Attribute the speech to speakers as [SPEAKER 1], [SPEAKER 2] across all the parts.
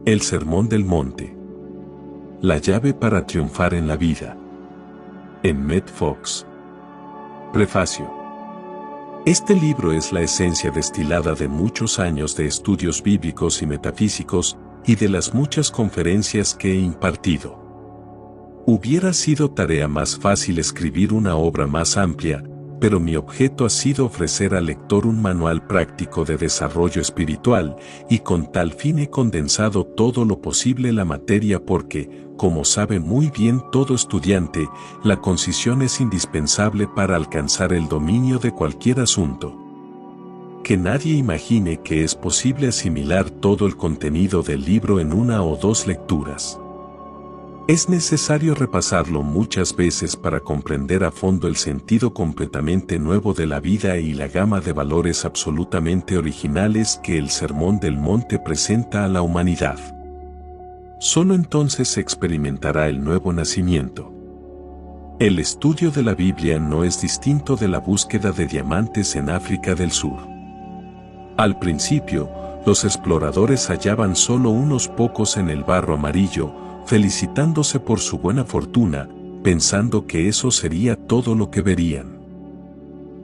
[SPEAKER 1] El Sermón del Monte. La llave para triunfar en la vida. Emmett Fox. Prefacio. Este libro es la esencia destilada de muchos años de estudios bíblicos y metafísicos y de las muchas conferencias que he impartido. Hubiera sido tarea más fácil escribir una obra más amplia, pero mi objeto ha sido ofrecer al lector un manual práctico de desarrollo espiritual, y con tal fin he condensado todo lo posible la materia porque, como sabe muy bien todo estudiante, la concisión es indispensable para alcanzar el dominio de cualquier asunto. Que nadie imagine que es posible asimilar todo el contenido del libro en una o dos lecturas. Es necesario repasarlo muchas veces para comprender a fondo el sentido completamente nuevo de la vida y la gama de valores absolutamente originales que el Sermón del Monte presenta a la humanidad. Solo entonces se experimentará el nuevo nacimiento. El estudio de la Biblia no es distinto de la búsqueda de diamantes en África del Sur. Al principio, los exploradores hallaban solo unos pocos en el barro amarillo, felicitándose por su buena fortuna, pensando que eso sería todo lo que verían.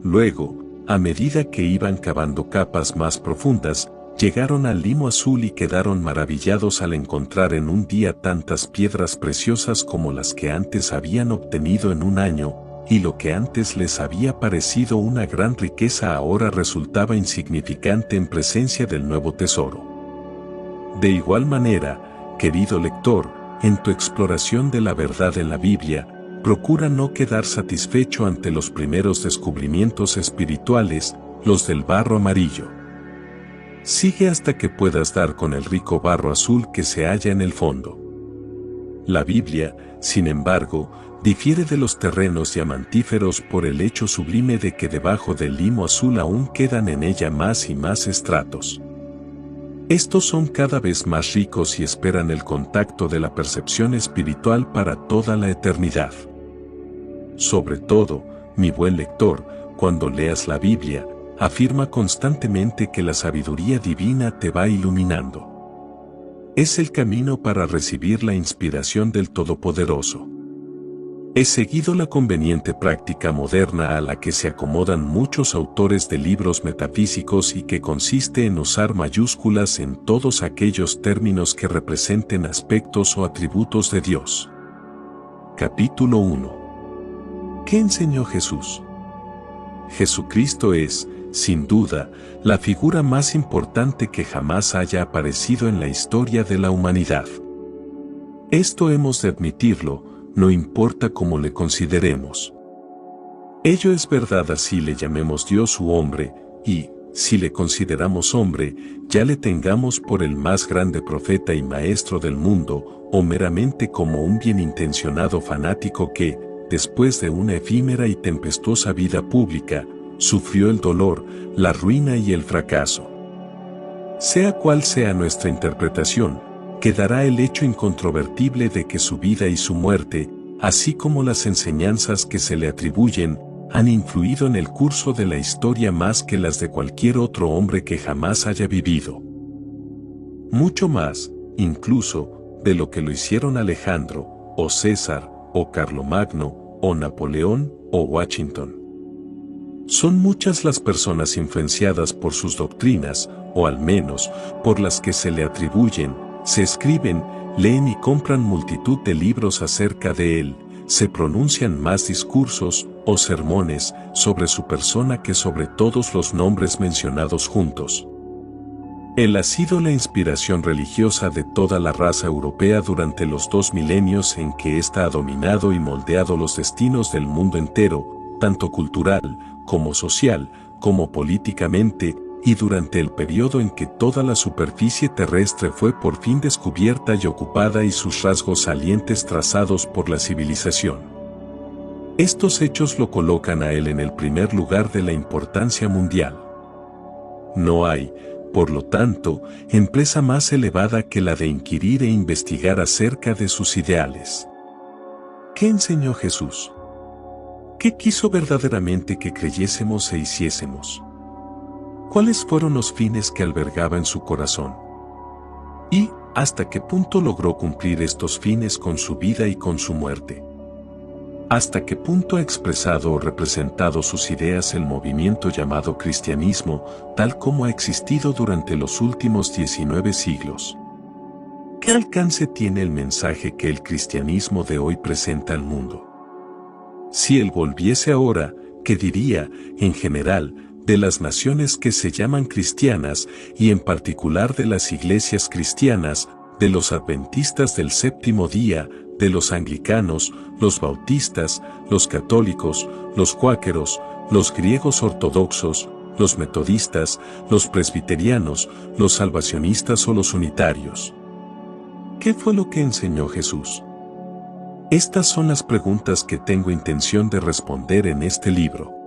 [SPEAKER 1] Luego, a medida que iban cavando capas más profundas, llegaron al limo azul y quedaron maravillados al encontrar en un día tantas piedras preciosas como las que antes habían obtenido en un año, y lo que antes les había parecido una gran riqueza ahora resultaba insignificante en presencia del nuevo tesoro. De igual manera, querido lector, en tu exploración de la verdad en la Biblia, procura no quedar satisfecho ante los primeros descubrimientos espirituales, los del barro amarillo. Sigue hasta que puedas dar con el rico barro azul que se halla en el fondo. La Biblia, sin embargo, difiere de los terrenos diamantíferos por el hecho sublime de que debajo del limo azul aún quedan en ella más y más estratos. Estos son cada vez más ricos y esperan el contacto de la percepción espiritual para toda la eternidad. Sobre todo, mi buen lector, cuando leas la Biblia, afirma constantemente que la sabiduría divina te va iluminando. Es el camino para recibir la inspiración del Todopoderoso. He seguido la conveniente práctica moderna a la que se acomodan muchos autores de libros metafísicos y que consiste en usar mayúsculas en todos aquellos términos que representen aspectos o atributos de Dios. Capítulo 1. ¿Qué enseñó Jesús? Jesucristo es, sin duda, la figura más importante que jamás haya aparecido en la historia de la humanidad. Esto hemos de admitirlo, no importa cómo le consideremos. Ello es verdad así le llamemos Dios u hombre, y, si le consideramos hombre, ya le tengamos por el más grande profeta y maestro del mundo, o meramente como un bienintencionado fanático que, después de una efímera y tempestuosa vida pública, sufrió el dolor, la ruina y el fracaso. Sea cual sea nuestra interpretación, quedará el hecho incontrovertible de que su vida y su muerte, así como las enseñanzas que se le atribuyen, han influido en el curso de la historia más que las de cualquier otro hombre que jamás haya vivido. Mucho más, incluso, de lo que lo hicieron Alejandro, o César, o Carlomagno, o Napoleón, o Washington. Son muchas las personas influenciadas por sus doctrinas, o al menos, por las que se le atribuyen. Se escriben, leen y compran multitud de libros acerca de él, se pronuncian más discursos o sermones sobre su persona que sobre todos los nombres mencionados juntos. Él ha sido la inspiración religiosa de toda la raza europea durante los 2 milenios en que ésta ha dominado y moldeado los destinos del mundo entero, tanto cultural, como social, como políticamente, y durante el periodo en que toda la superficie terrestre fue por fin descubierta y ocupada y sus rasgos salientes trazados por la civilización. Estos hechos lo colocan a él en el primer lugar de la importancia mundial. No hay, por lo tanto, empresa más elevada que la de inquirir e investigar acerca de sus ideales. ¿Qué enseñó Jesús? ¿Qué quiso verdaderamente que creyésemos e hiciésemos? ¿Cuáles fueron los fines que albergaba en su corazón? Y, ¿Hasta qué punto logró cumplir estos fines con su vida y con su muerte? ¿Hasta qué punto ha expresado o representado sus ideas el movimiento llamado cristianismo, tal como ha existido durante los últimos 19 siglos? ¿Qué alcance tiene el mensaje que el cristianismo de hoy presenta al mundo? Si él volviese ahora, ¿qué diría, en general, de las naciones que se llaman cristianas y en particular de las iglesias cristianas, de los adventistas del séptimo día, de los anglicanos, los bautistas, los católicos, los cuáqueros, los griegos ortodoxos, los metodistas, los presbiterianos, los salvacionistas o los unitarios? ¿Qué fue lo que enseñó Jesús? Estas son las preguntas que tengo intención de responder en este libro.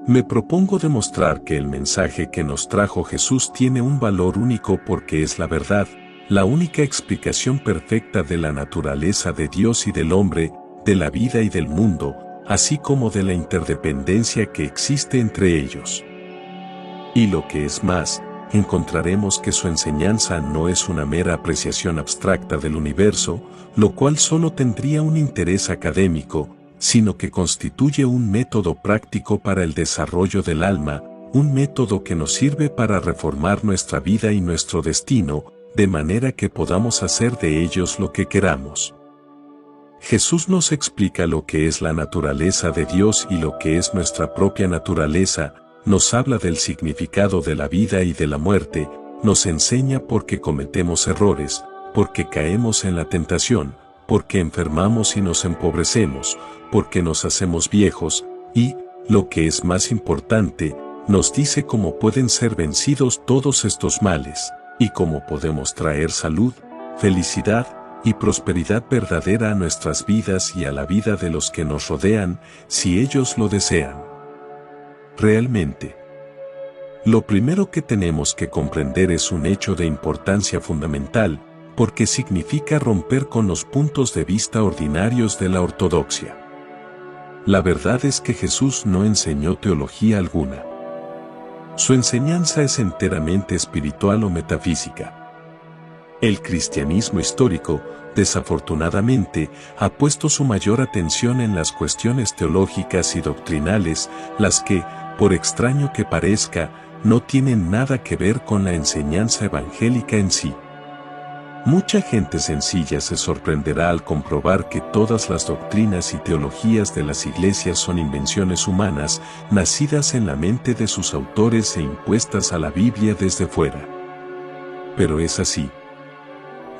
[SPEAKER 1] Me propongo demostrar que el mensaje que nos trajo Jesús tiene un valor único porque es la verdad, la única explicación perfecta de la naturaleza de Dios y del hombre, de la vida y del mundo, así como de la interdependencia que existe entre ellos. Y lo que es más, encontraremos que su enseñanza no es una mera apreciación abstracta del universo, lo cual solo tendría un interés académico, sino que constituye un método práctico para el desarrollo del alma, un método que nos sirve para reformar nuestra vida y nuestro destino, de manera que podamos hacer de ellos lo que queramos. Jesús nos explica lo que es la naturaleza de Dios y lo que es nuestra propia naturaleza, nos habla del significado de la vida y de la muerte, nos enseña por qué cometemos errores, por qué caemos en la tentación, por qué enfermamos y nos empobrecemos, por qué nos hacemos viejos, y, lo que es más importante, nos dice cómo pueden ser vencidos todos estos males, y cómo podemos traer salud, felicidad y prosperidad verdadera a nuestras vidas y a la vida de los que nos rodean, si ellos lo desean. Realmente, lo primero que tenemos que comprender es un hecho de importancia fundamental, porque significa romper con los puntos de vista ordinarios de la ortodoxia. La verdad es que Jesús no enseñó teología alguna. Su enseñanza es enteramente espiritual o metafísica. El cristianismo histórico, desafortunadamente, ha puesto su mayor atención en las cuestiones teológicas y doctrinales, las que, por extraño que parezca, no tienen nada que ver con la enseñanza evangélica en sí. Mucha gente sencilla se sorprenderá al comprobar que todas las doctrinas y teologías de las iglesias son invenciones humanas, nacidas en la mente de sus autores e impuestas a la Biblia desde fuera. Pero es así.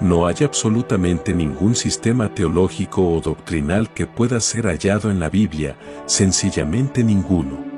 [SPEAKER 1] No hay absolutamente ningún sistema teológico o doctrinal que pueda ser hallado en la Biblia, sencillamente ninguno.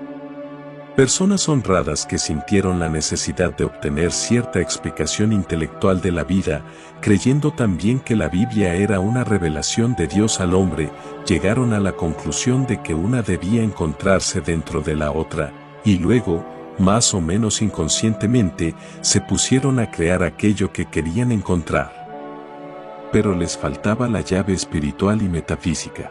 [SPEAKER 1] Personas honradas que sintieron la necesidad de obtener cierta explicación intelectual de la vida, creyendo también que la Biblia era una revelación de Dios al hombre, llegaron a la conclusión de que una debía encontrarse dentro de la otra, y luego, más o menos inconscientemente, se pusieron a crear aquello que querían encontrar. Pero les faltaba la llave espiritual y metafísica.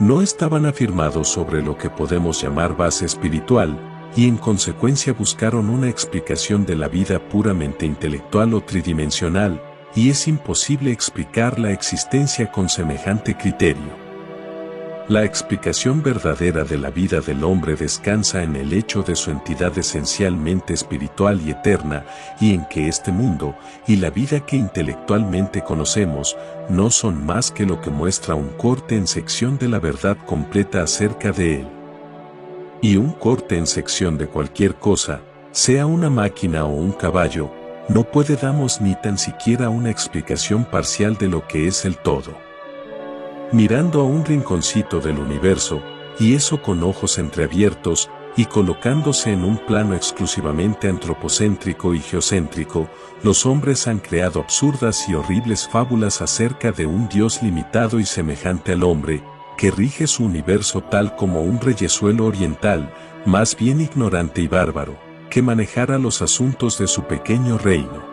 [SPEAKER 1] No estaban afirmados sobre lo que podemos llamar base espiritual, y en consecuencia buscaron una explicación de la vida puramente intelectual o tridimensional, y es imposible explicar la existencia con semejante criterio. La explicación verdadera de la vida del hombre descansa en el hecho de su entidad esencialmente espiritual y eterna, y en que este mundo, y la vida que intelectualmente conocemos, no son más que lo que muestra un corte en sección de la verdad completa acerca de él. Y un corte en sección de cualquier cosa, sea una máquina o un caballo, no puede darnos ni tan siquiera una explicación parcial de lo que es el todo. Mirando a un rinconcito del universo, y eso con ojos entreabiertos, y colocándose en un plano exclusivamente antropocéntrico y geocéntrico, los hombres han creado absurdas y horribles fábulas acerca de un Dios limitado y semejante al hombre, que rige su universo tal como un reyesuelo oriental, más bien ignorante y bárbaro, que manejara los asuntos de su pequeño reino.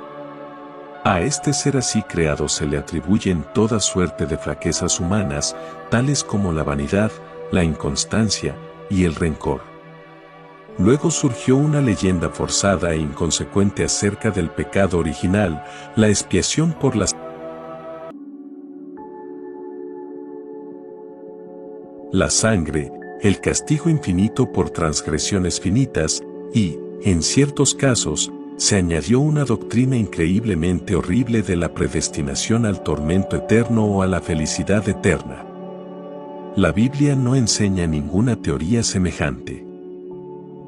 [SPEAKER 1] A este ser así creado se le atribuyen toda suerte de flaquezas humanas, tales como la vanidad, la inconstancia y el rencor. Luego surgió una leyenda forzada e inconsecuente acerca del pecado original, la expiación por la sangre, el castigo infinito por transgresiones finitas, y, en ciertos casos, se añadió una doctrina increíblemente horrible de la predestinación al tormento eterno o a la felicidad eterna. La Biblia no enseña ninguna teoría semejante.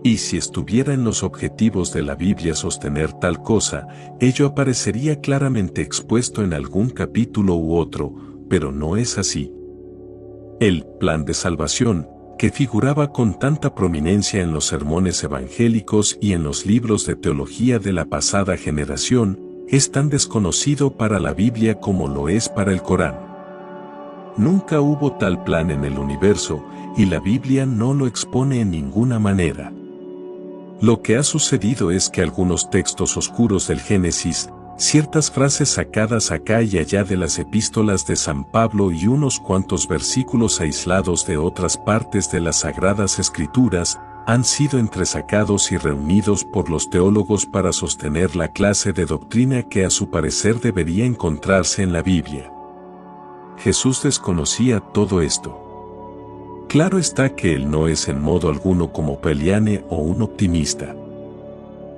[SPEAKER 1] Y si estuviera en los objetivos de la Biblia sostener tal cosa, ello aparecería claramente expuesto en algún capítulo u otro, pero no es así. El plan de salvación, que figuraba con tanta prominencia en los sermones evangélicos y en los libros de teología de la pasada generación, es tan desconocido para la Biblia como lo es para el Corán. Nunca hubo tal plan en el universo, y la Biblia no lo expone en ninguna manera. Lo que ha sucedido es que algunos textos oscuros del Génesis, ciertas frases sacadas acá y allá de las epístolas de San Pablo y unos cuantos versículos aislados de otras partes de las Sagradas Escrituras, han sido entresacados y reunidos por los teólogos para sostener la clase de doctrina que a su parecer debería encontrarse en la Biblia. Jesús desconocía todo esto. Claro está que él no es en modo alguno como Peliane o un optimista.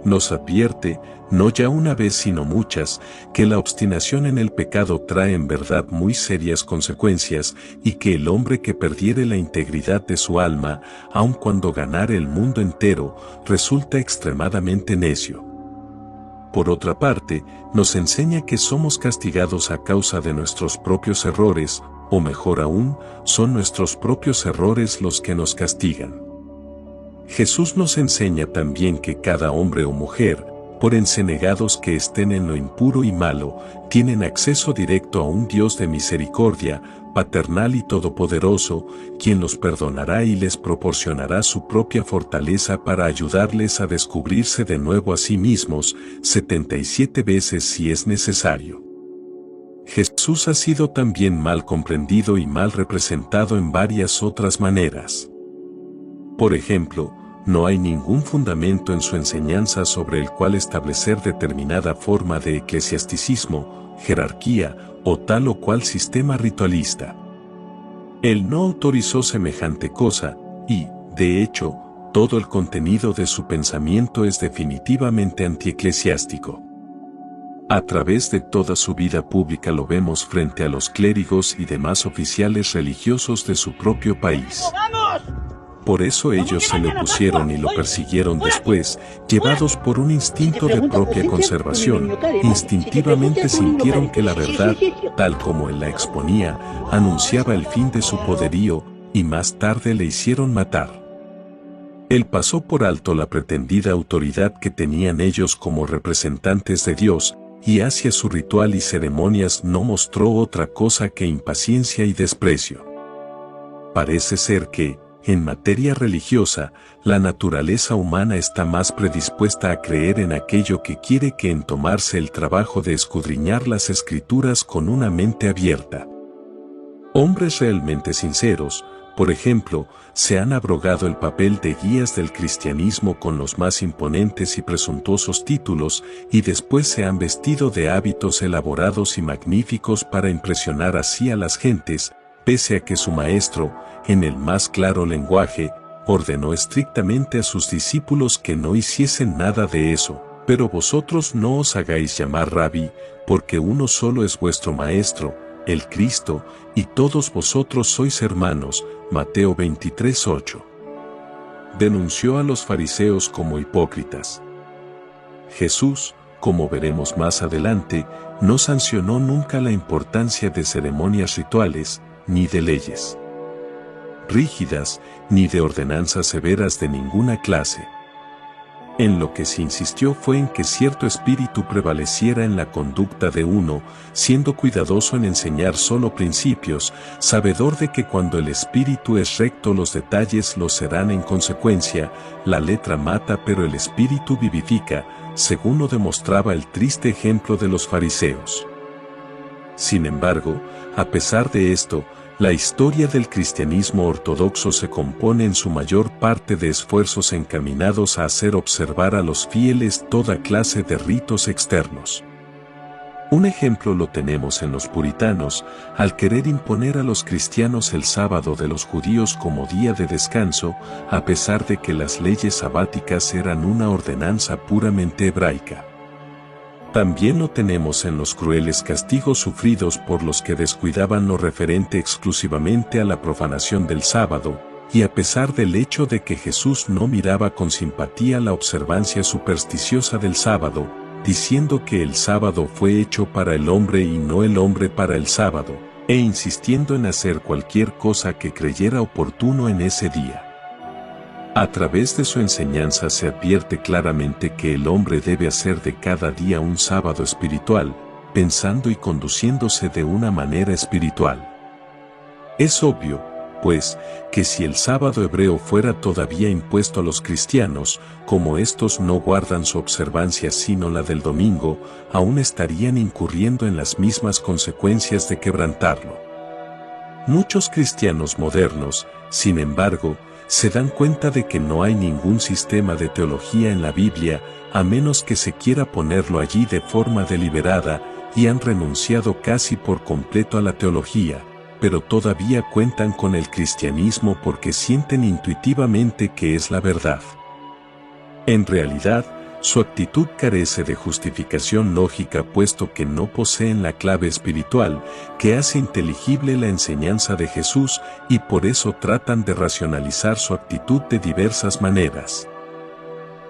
[SPEAKER 1] Nos advierte, no ya una vez sino muchas, que la obstinación en el pecado trae en verdad muy serias consecuencias y que el hombre que perdiere la integridad de su alma, aun cuando ganare el mundo entero, resulta extremadamente necio. Por otra parte, nos enseña que somos castigados a causa de nuestros propios errores, o mejor aún, son nuestros propios errores los que nos castigan. Jesús nos enseña también que cada hombre o mujer, por encenegados que estén en lo impuro y malo, tienen acceso directo a un Dios de misericordia, paternal y todopoderoso, quien los perdonará y les proporcionará su propia fortaleza para ayudarles a descubrirse de nuevo a sí mismos, 77 veces si es necesario. Jesús ha sido también mal comprendido y mal representado en varias otras maneras. Por ejemplo, no hay ningún fundamento en su enseñanza sobre el cual establecer determinada forma de eclesiasticismo, jerarquía o tal o cual sistema ritualista. Él no autorizó semejante cosa, y, de hecho, todo el contenido de su pensamiento es definitivamente antieclesiástico. A través de toda su vida pública lo vemos frente a los clérigos y demás oficiales religiosos de su propio país. Por eso ellos se le opusieron y lo persiguieron después, llevados por un instinto de propia conservación. Instintivamente sintieron que la verdad, tal como él la exponía, anunciaba el fin de su poderío, y más tarde le hicieron matar. Él pasó por alto la pretendida autoridad que tenían ellos como representantes de Dios, y hacia su ritual y ceremonias no mostró otra cosa que impaciencia y desprecio. Parece ser que, en materia religiosa, la naturaleza humana está más predispuesta a creer en aquello que quiere que en tomarse el trabajo de escudriñar las Escrituras con una mente abierta. Hombres realmente sinceros, por ejemplo, se han abrogado el papel de guías del cristianismo con los más imponentes y presuntuosos títulos, y después se han vestido de hábitos elaborados y magníficos para impresionar así a las gentes, pese a que su maestro, en el más claro lenguaje, ordenó estrictamente a sus discípulos que no hiciesen nada de eso. Pero vosotros no os hagáis llamar rabí, porque uno solo es vuestro maestro, el Cristo, y todos vosotros sois hermanos. Mateo 23:8. Denunció a los fariseos como hipócritas. Jesús, como veremos más adelante, no sancionó nunca la importancia de ceremonias rituales, ni de leyes rígidas, ni de ordenanzas severas de ninguna clase. En lo que se insistió fue en que cierto espíritu prevaleciera en la conducta de uno, siendo cuidadoso en enseñar solo principios, sabedor de que cuando el espíritu es recto los detalles lo serán en consecuencia. La letra mata pero el espíritu vivifica, según lo demostraba el triste ejemplo de los fariseos. Sin embargo, a pesar de esto, La historia del cristianismo ortodoxo se compone en su mayor parte de esfuerzos encaminados a hacer observar a los fieles toda clase de ritos externos. Un ejemplo lo tenemos en los puritanos, al querer imponer a los cristianos el sábado de los judíos como día de descanso, a pesar de que las leyes sabáticas eran una ordenanza puramente hebraica. También lo tenemos en los crueles castigos sufridos por los que descuidaban lo referente exclusivamente a la profanación del sábado, y a pesar del hecho de que Jesús no miraba con simpatía la observancia supersticiosa del sábado, diciendo que el sábado fue hecho para el hombre y no el hombre para el sábado, e insistiendo en hacer cualquier cosa que creyera oportuno en ese día. A través de su enseñanza se advierte claramente que el hombre debe hacer de cada día un sábado espiritual, pensando y conduciéndose de una manera espiritual. Es obvio, pues, que si el sábado hebreo fuera todavía impuesto a los cristianos, como estos no guardan su observancia sino la del domingo, aún estarían incurriendo en las mismas consecuencias de quebrantarlo. Muchos cristianos modernos, sin embargo, se dan cuenta de que no hay ningún sistema de teología en la Biblia, a menos que se quiera ponerlo allí de forma deliberada, y han renunciado casi por completo a la teología, pero todavía cuentan con el cristianismo porque sienten intuitivamente que es la verdad. En realidad, su actitud carece de justificación lógica puesto que no poseen la clave espiritual que hace inteligible la enseñanza de Jesús y por eso tratan de racionalizar su actitud de diversas maneras.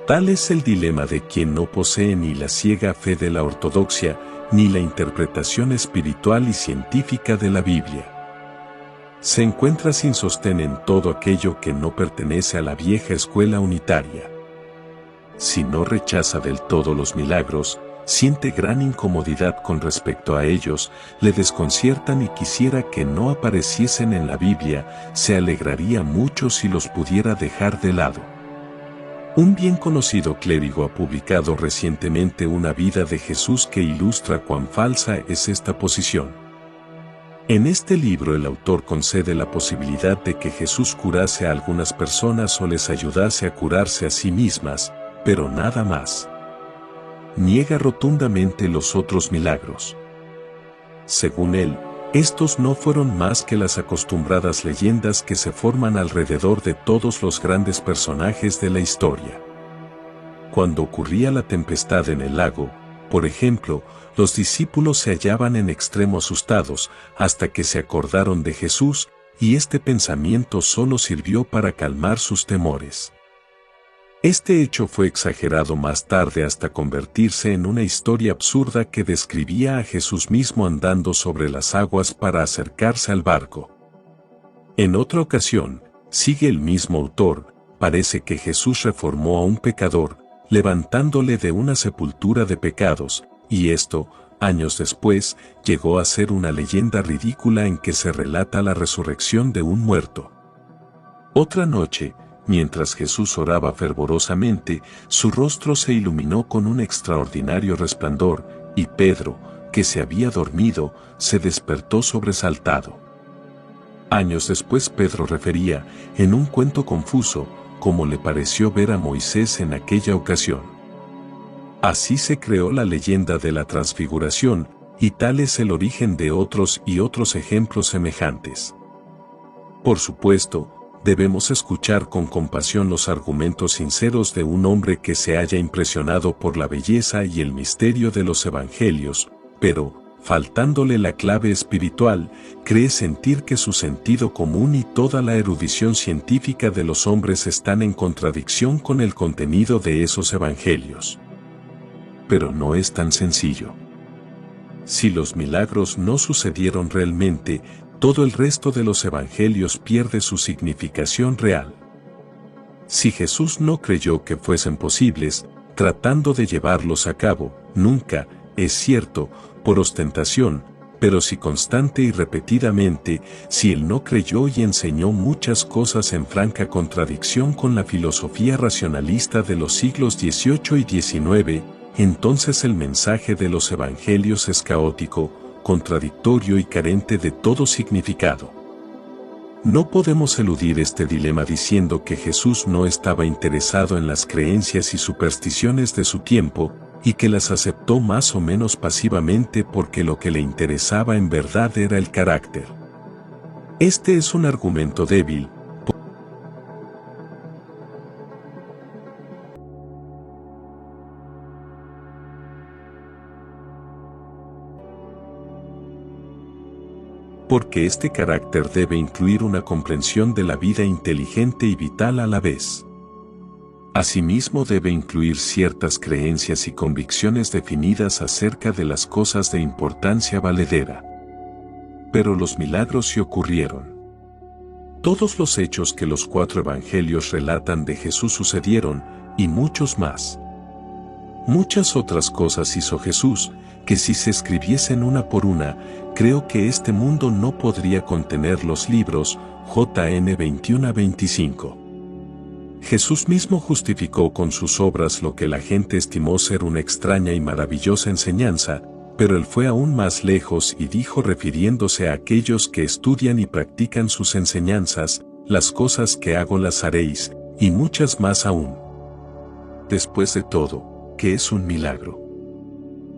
[SPEAKER 1] Tal es el dilema de quien no posee ni la ciega fe de la ortodoxia ni la interpretación espiritual y científica de la Biblia. Se encuentra sin sostén en todo aquello que no pertenece a la vieja escuela unitaria. Si no rechaza del todo los milagros, siente gran incomodidad con respecto a ellos, le desconciertan y quisiera que no apareciesen en la Biblia, se alegraría mucho si los pudiera dejar de lado. Un bien conocido clérigo ha publicado recientemente una vida de Jesús que ilustra cuán falsa es esta posición. En este libro el autor concede la posibilidad de que Jesús curase a algunas personas o les ayudase a curarse a sí mismas, pero nada más. Niega rotundamente los otros milagros. Según él, estos no fueron más que las acostumbradas leyendas que se forman alrededor de todos los grandes personajes de la historia. Cuando ocurría la tempestad en el lago, por ejemplo, los discípulos se hallaban en extremo asustados hasta que se acordaron de Jesús, y este pensamiento solo sirvió para calmar sus temores. Este hecho fue exagerado más tarde hasta convertirse en una historia absurda que describía a Jesús mismo andando sobre las aguas para acercarse al barco. En otra ocasión, sigue el mismo autor, parece que Jesús reformó a un pecador, levantándole de una sepultura de pecados, y esto, años después, llegó a ser una leyenda ridícula en que se relata la resurrección de un muerto. Otra noche, mientras Jesús oraba fervorosamente, su rostro se iluminó con un extraordinario resplandor, y Pedro, que se había dormido, se despertó sobresaltado. Años después Pedro refería, en un cuento confuso, cómo le pareció ver a Moisés en aquella ocasión. Así se creó la leyenda de la transfiguración, y tal es el origen de otros y otros ejemplos semejantes. Por supuesto, debemos escuchar con compasión los argumentos sinceros de un hombre que se haya impresionado por la belleza y el misterio de los evangelios, pero, faltándole la clave espiritual, cree sentir que su sentido común y toda la erudición científica de los hombres están en contradicción con el contenido de esos evangelios. Pero no es tan sencillo. Si los milagros no sucedieron realmente, todo el resto de los evangelios pierde su significación real. Si Jesús no creyó que fuesen posibles, tratando de llevarlos a cabo, nunca, es cierto, por ostentación, pero si constante y repetidamente, si él no creyó y enseñó muchas cosas en franca contradicción con la filosofía racionalista de los siglos XVIII y XIX, entonces el mensaje de los evangelios es caótico, contradictorio y carente de todo significado. No podemos eludir este dilema diciendo que Jesús no estaba interesado en las creencias y supersticiones de su tiempo, y que las aceptó más o menos pasivamente porque lo que le interesaba en verdad era el carácter. Este es un argumento débil, porque este carácter debe incluir una comprensión de la vida inteligente y vital a la vez. Asimismo debe incluir ciertas creencias y convicciones definidas acerca de las cosas de importancia valedera. Pero los milagros sí ocurrieron. Todos los hechos que los 4 evangelios relatan de Jesús sucedieron, y muchos más. Muchas otras cosas hizo Jesús, que si se escribiesen una por una, creo que este mundo no podría contener los libros. JN 21-25. Jesús mismo justificó con sus obras lo que la gente estimó ser una extraña y maravillosa enseñanza, pero él fue aún más lejos y dijo, refiriéndose a aquellos que estudian y practican sus enseñanzas: las cosas que hago las haréis, y muchas más aún. Después de todo, ¿qué es un milagro?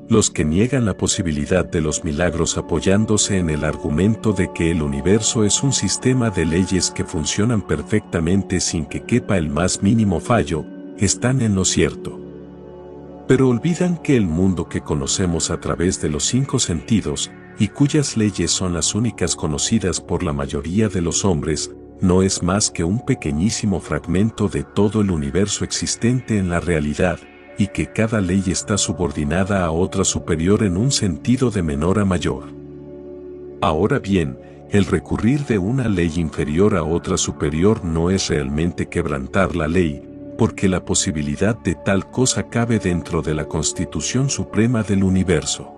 [SPEAKER 1] Los que niegan la posibilidad de los milagros apoyándose en el argumento de que el universo es un sistema de leyes que funcionan perfectamente sin que quepa el más mínimo fallo, están en lo cierto. Pero olvidan que el mundo que conocemos a través de los 5 sentidos, y cuyas leyes son las únicas conocidas por la mayoría de los hombres, no es más que un pequeñísimo fragmento de todo el universo existente en la realidad, y que cada ley está subordinada a otra superior en un sentido de menor a mayor. Ahora bien, el recurrir de una ley inferior a otra superior no es realmente quebrantar la ley, porque la posibilidad de tal cosa cabe dentro de la Constitución Suprema del universo.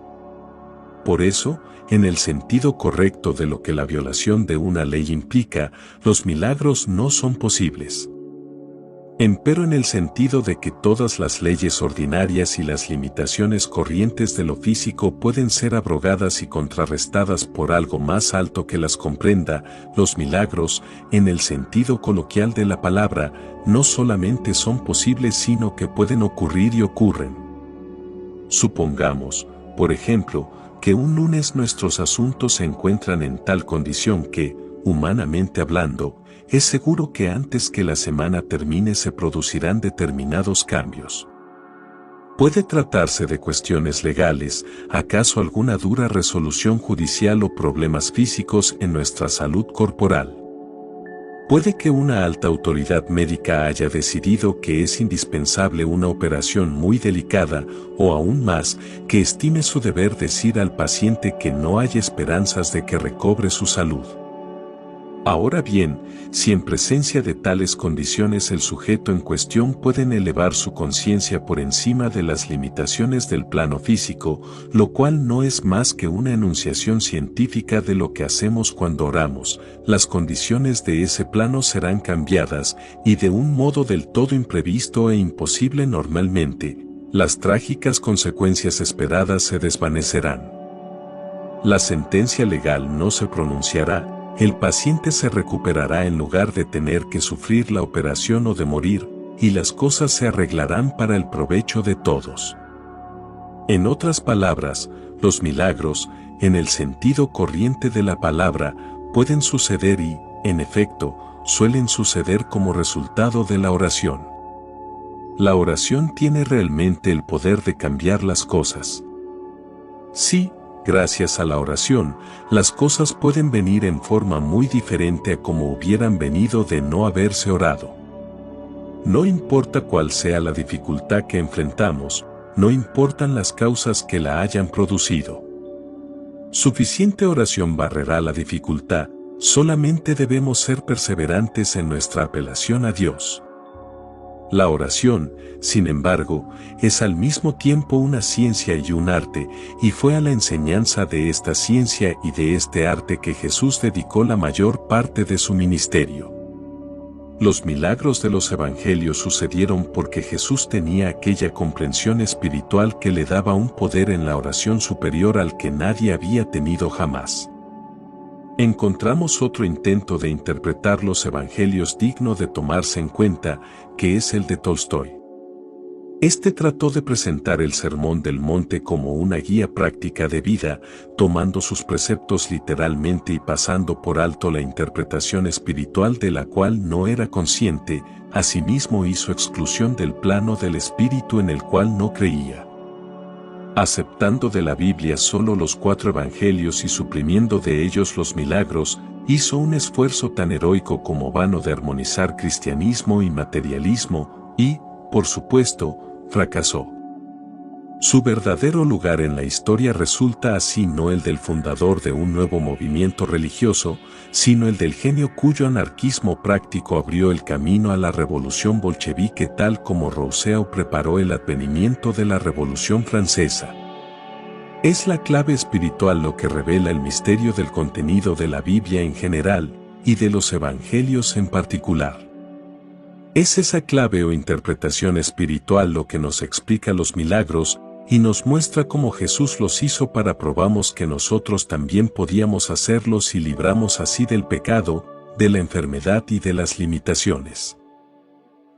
[SPEAKER 1] Por eso, en el sentido correcto de lo que la violación de una ley implica, los milagros no son posibles. Empero en el sentido de que todas las leyes ordinarias y las limitaciones corrientes de lo físico pueden ser abrogadas y contrarrestadas por algo más alto que las comprenda, los milagros, en el sentido coloquial de la palabra, no solamente son posibles sino que pueden ocurrir y ocurren. Supongamos, por ejemplo, que un lunes nuestros asuntos se encuentran en tal condición que, humanamente hablando, es seguro que antes que la semana termine se producirán determinados cambios. Puede tratarse de cuestiones legales, acaso alguna dura resolución judicial o problemas físicos en nuestra salud corporal. Puede que una alta autoridad médica haya decidido que es indispensable una operación muy delicada, o aún más, que estime su deber decir al paciente que no hay esperanzas de que recobre su salud. Ahora bien, si en presencia de tales condiciones el sujeto en cuestión puede elevar su conciencia por encima de las limitaciones del plano físico, lo cual no es más que una enunciación científica de lo que hacemos cuando oramos, las condiciones de ese plano serán cambiadas, y de un modo del todo imprevisto e imposible normalmente, las trágicas consecuencias esperadas se desvanecerán. La sentencia legal no se pronunciará. El paciente se recuperará en lugar de tener que sufrir la operación o de morir, y las cosas se arreglarán para el provecho de todos. En otras palabras, los milagros, en el sentido corriente de la palabra, pueden suceder y, en efecto, suelen suceder como resultado de la oración. La oración tiene realmente el poder de cambiar las cosas. Sí, gracias a la oración, las cosas pueden venir en forma muy diferente a como hubieran venido de no haberse orado. No importa cuál sea la dificultad que enfrentamos, no importan las causas que la hayan producido. Suficiente oración barrerá la dificultad, solamente debemos ser perseverantes en nuestra apelación a Dios. La oración, sin embargo, es al mismo tiempo una ciencia y un arte, y fue a la enseñanza de esta ciencia y de este arte que Jesús dedicó la mayor parte de su ministerio. Los milagros de los evangelios sucedieron porque Jesús tenía aquella comprensión espiritual que le daba un poder en la oración superior al que nadie había tenido jamás. Encontramos otro intento de interpretar los evangelios digno de tomarse en cuenta, que es el de Tolstoy. Este trató de presentar el Sermón del Monte como una guía práctica de vida, tomando sus preceptos literalmente y pasando por alto la interpretación espiritual de la cual no era consciente. Asimismo hizo exclusión del plano del espíritu en el cual no creía. Aceptando de la Biblia solo los 4 evangelios y suprimiendo de ellos los milagros, hizo un esfuerzo tan heroico como vano de armonizar cristianismo y materialismo, y, por supuesto, fracasó. Su verdadero lugar en la historia resulta así no el del fundador de un nuevo movimiento religioso, sino el del genio cuyo anarquismo práctico abrió el camino a la revolución bolchevique tal como Rousseau preparó el advenimiento de la Revolución Francesa. Es la clave espiritual lo que revela el misterio del contenido de la Biblia en general, y de los evangelios en particular. Es esa clave o interpretación espiritual lo que nos explica los milagros, y nos muestra cómo Jesús los hizo para probamos que nosotros también podíamos hacerlos y libramos así del pecado, de la enfermedad y de las limitaciones.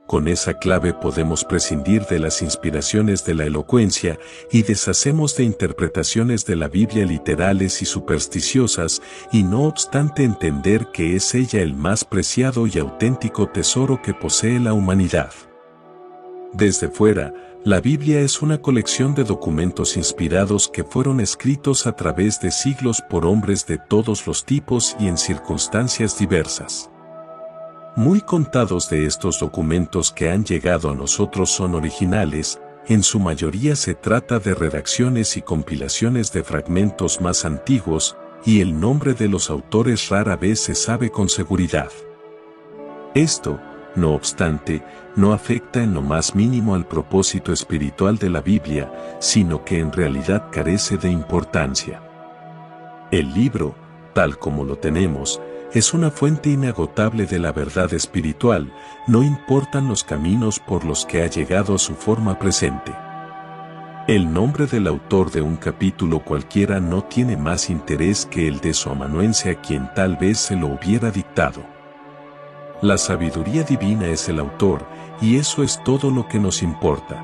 [SPEAKER 1] Con esa clave podemos prescindir de las inspiraciones de la elocuencia y deshacemos de interpretaciones de la Biblia literales y supersticiosas, y no obstante entender que es ella el más preciado y auténtico tesoro que posee la humanidad. Desde fuera, la Biblia es una colección de documentos inspirados que fueron escritos a través de siglos por hombres de todos los tipos y en circunstancias diversas. Muy contados de estos documentos que han llegado a nosotros son originales, en su mayoría se trata de redacciones y compilaciones de fragmentos más antiguos, y el nombre de los autores rara vez se sabe con seguridad. Esto, no obstante, no afecta en lo más mínimo al propósito espiritual de la Biblia, sino que en realidad carece de importancia. El libro, tal como lo tenemos, es una fuente inagotable de la verdad espiritual, no importan los caminos por los que ha llegado a su forma presente. El nombre del autor de un capítulo cualquiera no tiene más interés que el de su amanuense a quien tal vez se lo hubiera dictado. La sabiduría divina es el autor, y eso es todo lo que nos importa.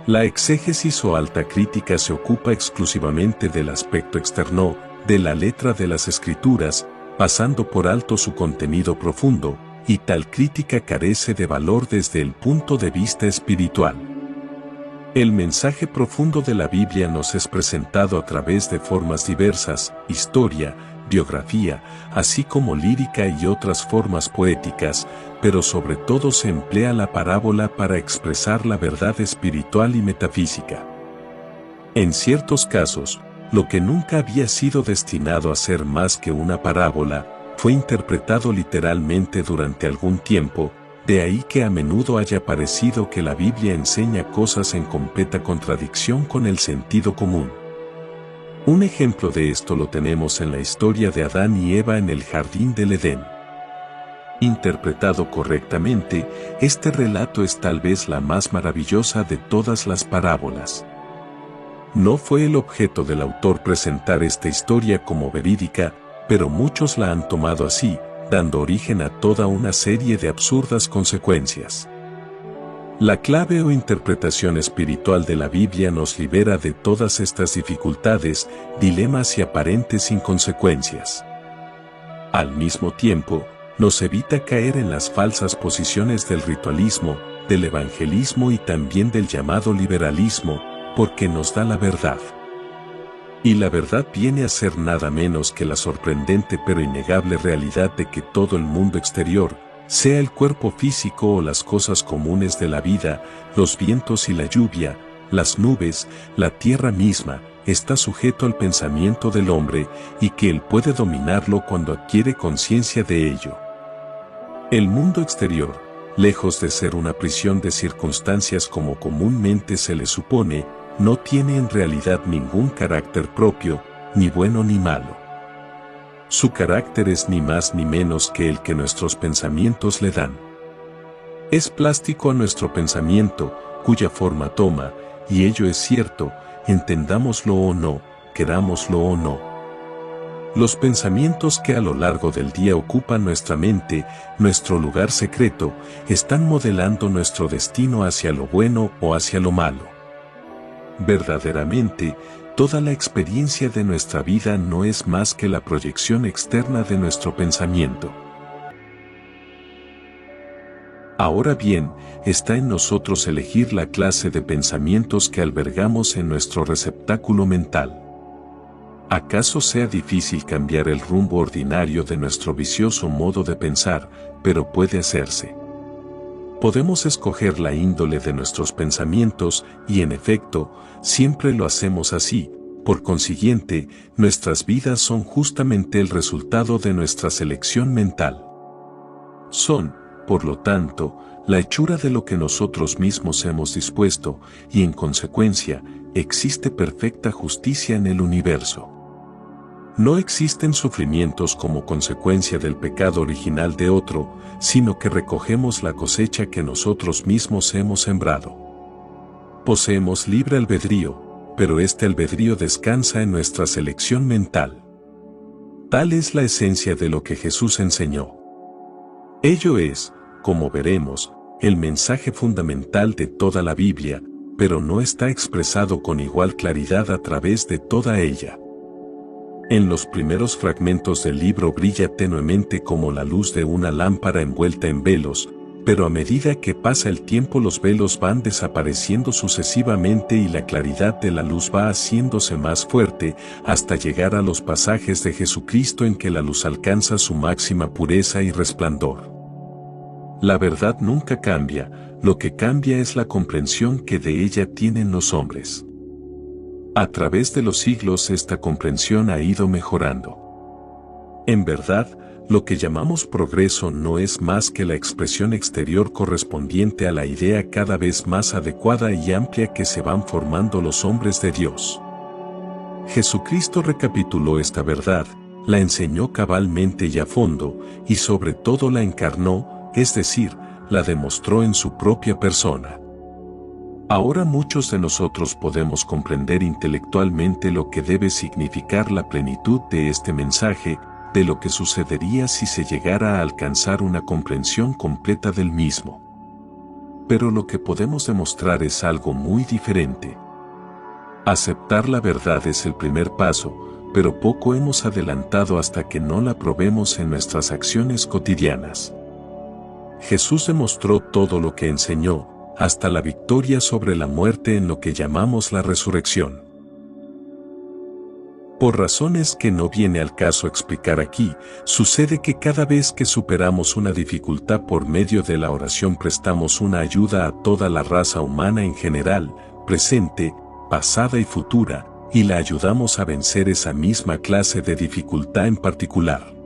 [SPEAKER 1] La exégesis o alta crítica se ocupa exclusivamente del aspecto externo, de la letra de las escrituras, pasando por alto su contenido profundo, y tal crítica carece de valor desde el punto de vista espiritual. El mensaje profundo de la Biblia nos es presentado a través de formas diversas, historia, biografía, así como lírica y otras formas poéticas, pero sobre todo se emplea la parábola para expresar la verdad espiritual y metafísica. En ciertos casos, lo que nunca había sido destinado a ser más que una parábola, fue interpretado literalmente durante algún tiempo, de ahí que a menudo haya parecido que la Biblia enseña cosas en completa contradicción con el sentido común. Un ejemplo de esto lo tenemos en la historia de Adán y Eva en el jardín del Edén. Interpretado correctamente, este relato es tal vez la más maravillosa de todas las parábolas. No fue el objeto del autor presentar esta historia como verídica, pero muchos la han tomado así, dando origen a toda una serie de absurdas consecuencias. La clave o interpretación espiritual de la Biblia nos libera de todas estas dificultades, dilemas y aparentes inconsecuencias. Al mismo tiempo, nos evita caer en las falsas posiciones del ritualismo, del evangelismo y también del llamado liberalismo, porque nos da la verdad. Y la verdad viene a ser nada menos que la sorprendente pero innegable realidad de que todo el mundo exterior, sea el cuerpo físico o las cosas comunes de la vida, los vientos y la lluvia, las nubes, la tierra misma, está sujeto al pensamiento del hombre y que él puede dominarlo cuando adquiere conciencia de ello. El mundo exterior, lejos de ser una prisión de circunstancias como comúnmente se le supone, no tiene en realidad ningún carácter propio, ni bueno ni malo. Su carácter es ni más ni menos que el que nuestros pensamientos le dan. Es plástico a nuestro pensamiento, cuya forma toma, y ello es cierto, entendámoslo o no, querámoslo o no. Los pensamientos que a lo largo del día ocupan nuestra mente, nuestro lugar secreto, están modelando nuestro destino hacia lo bueno o hacia lo malo. Verdaderamente, toda la experiencia de nuestra vida no es más que la proyección externa de nuestro pensamiento. Ahora bien, está en nosotros elegir la clase de pensamientos que albergamos en nuestro receptáculo mental. ¿Acaso sea difícil cambiar el rumbo ordinario de nuestro vicioso modo de pensar, pero puede hacerse? Podemos escoger la índole de nuestros pensamientos y en efecto, siempre lo hacemos así. Por consiguiente, nuestras vidas son justamente el resultado de nuestra selección mental. Son, por lo tanto, la hechura de lo que nosotros mismos hemos dispuesto, y en consecuencia, existe perfecta justicia en el universo. No existen sufrimientos como consecuencia del pecado original de otro, sino que recogemos la cosecha que nosotros mismos hemos sembrado. Poseemos libre albedrío, pero este albedrío descansa en nuestra selección mental. Tal es la esencia de lo que Jesús enseñó. Ello es, como veremos, el mensaje fundamental de toda la Biblia, pero no está expresado con igual claridad a través de toda ella. En los primeros fragmentos del libro brilla tenuemente como la luz de una lámpara envuelta en velos, pero a medida que pasa el tiempo los velos van desapareciendo sucesivamente y la claridad de la luz va haciéndose más fuerte hasta llegar a los pasajes de Jesucristo en que la luz alcanza su máxima pureza y resplandor. La verdad nunca cambia, lo que cambia es la comprensión que de ella tienen los hombres. A través de los siglos esta comprensión ha ido mejorando. En verdad, lo que llamamos progreso no es más que la expresión exterior correspondiente a la idea cada vez más adecuada y amplia que se van formando los hombres de Dios. Jesucristo recapituló esta verdad, la enseñó cabalmente y a fondo, y sobre todo la encarnó, es decir, la demostró en su propia persona. Ahora muchos de nosotros podemos comprender intelectualmente lo que debe significar la plenitud de este mensaje, de lo que sucedería si se llegara a alcanzar una comprensión completa del mismo. Pero lo que podemos demostrar es algo muy diferente. Aceptar la verdad es el primer paso, pero poco hemos adelantado hasta que no la probemos en nuestras acciones cotidianas. Jesús demostró todo lo que enseñó, hasta la victoria sobre la muerte en lo que llamamos la resurrección. Por razones que no viene al caso explicar aquí, sucede que cada vez que superamos una dificultad por medio de la oración prestamos una ayuda a toda la raza humana en general, presente, pasada y futura, y la ayudamos a vencer esa misma clase de dificultad en particular.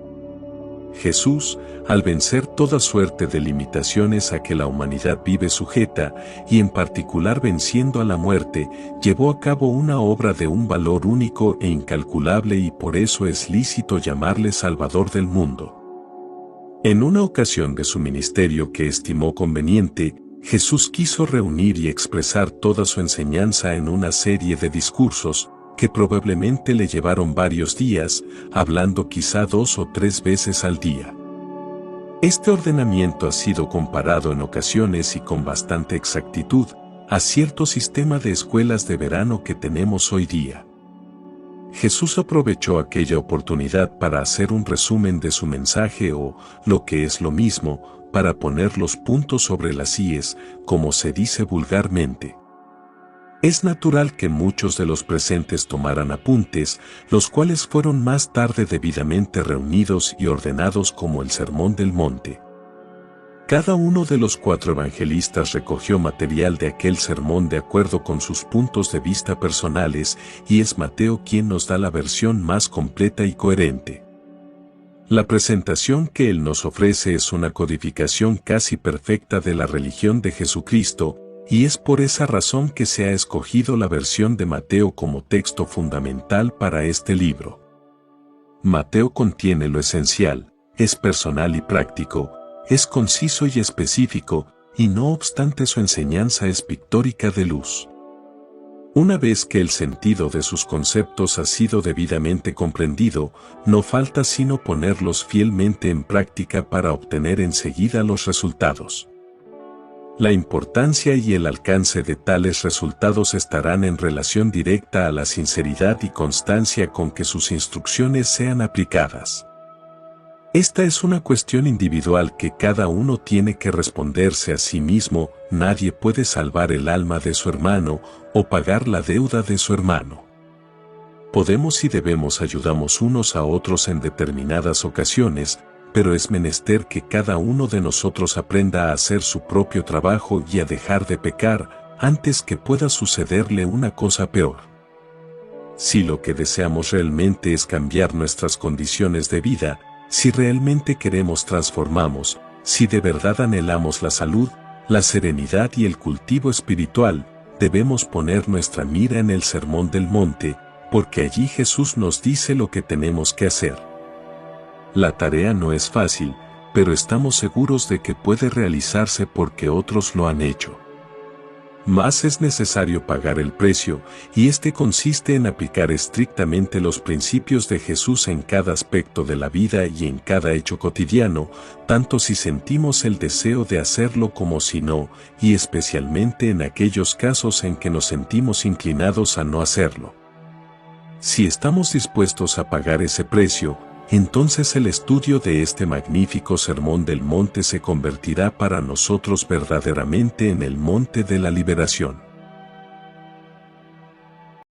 [SPEAKER 1] Jesús, al vencer toda suerte de limitaciones a que la humanidad vive sujeta, y en particular venciendo a la muerte, llevó a cabo una obra de un valor único e incalculable y por eso es lícito llamarle Salvador del mundo. En una ocasión de su ministerio que estimó conveniente, Jesús quiso reunir y expresar toda su enseñanza en una serie de discursos, que probablemente le llevaron varios días, hablando quizá 2 o 3 veces al día. Este ordenamiento ha sido comparado en ocasiones y con bastante exactitud a cierto sistema de escuelas de verano que tenemos hoy día. Jesús aprovechó aquella oportunidad para hacer un resumen de su mensaje o, lo que es lo mismo, para poner los puntos sobre las íes, como se dice vulgarmente. Es natural que muchos de los presentes tomaran apuntes, los cuales fueron más tarde debidamente reunidos y ordenados como el Sermón del Monte. Cada uno de los 4 evangelistas recogió material de aquel sermón de acuerdo con sus puntos de vista personales, y es Mateo quien nos da la versión más completa y coherente. La presentación que él nos ofrece es una codificación casi perfecta de la religión de Jesucristo, y es por esa razón que se ha escogido la versión de Mateo como texto fundamental para este libro. Mateo contiene lo esencial, es personal y práctico, es conciso y específico, y no obstante su enseñanza es pictórica de luz. Una vez que el sentido de sus conceptos ha sido debidamente comprendido, no falta sino ponerlos fielmente en práctica para obtener enseguida los resultados. La importancia y el alcance de tales resultados estarán en relación directa a la sinceridad y constancia con que sus instrucciones sean aplicadas. Esta es una cuestión individual que cada uno tiene que responderse a sí mismo. Nadie puede salvar el alma de su hermano o pagar la deuda de su hermano. Podemos y debemos ayudarnos unos a otros en determinadas ocasiones, pero es menester que cada uno de nosotros aprenda a hacer su propio trabajo y a dejar de pecar, antes que pueda sucederle una cosa peor. Si lo que deseamos realmente es cambiar nuestras condiciones de vida, si realmente queremos transformarnos, si de verdad anhelamos la salud, la serenidad y el cultivo espiritual, debemos poner nuestra mira en el Sermón del Monte, porque allí Jesús nos dice lo que tenemos que hacer. La tarea no es fácil, pero estamos seguros de que puede realizarse porque otros lo han hecho. Mas es necesario pagar el precio, y este consiste en aplicar estrictamente los principios de Jesús en cada aspecto de la vida y en cada hecho cotidiano, tanto si sentimos el deseo de hacerlo como si no, y especialmente en aquellos casos en que nos sentimos inclinados a no hacerlo. Si estamos dispuestos a pagar ese precio, entonces el estudio de este magnífico Sermón del Monte se convertirá para nosotros verdaderamente en el monte de la liberación.